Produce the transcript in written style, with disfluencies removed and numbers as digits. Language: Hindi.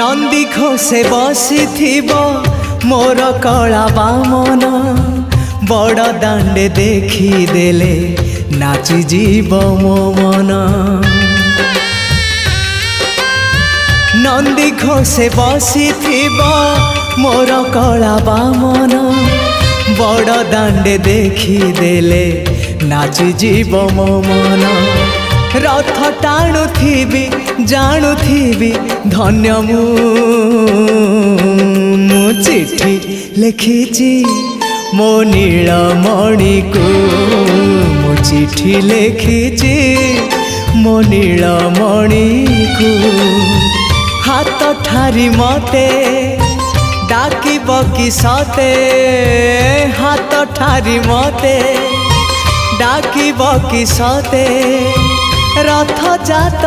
नंदी घोषे बसी मोर कला बामन बड़ दांडे देखी देले नाची जीव मो मन। नंदी घोषे बसी मोर कला बामन बड़ दांडे देखी देले नाची जीव मो मन। रथ टाणुथिबी जाणुथिबी धन्य मु चिट्ठी लिखिची मो नीलमणि को मु चिट्ठी लिखिची मो नीलमणि को। हाथ ठारी मते डाकिब कि सते हाथ ठारी मते डाकिब कि सते रथ जात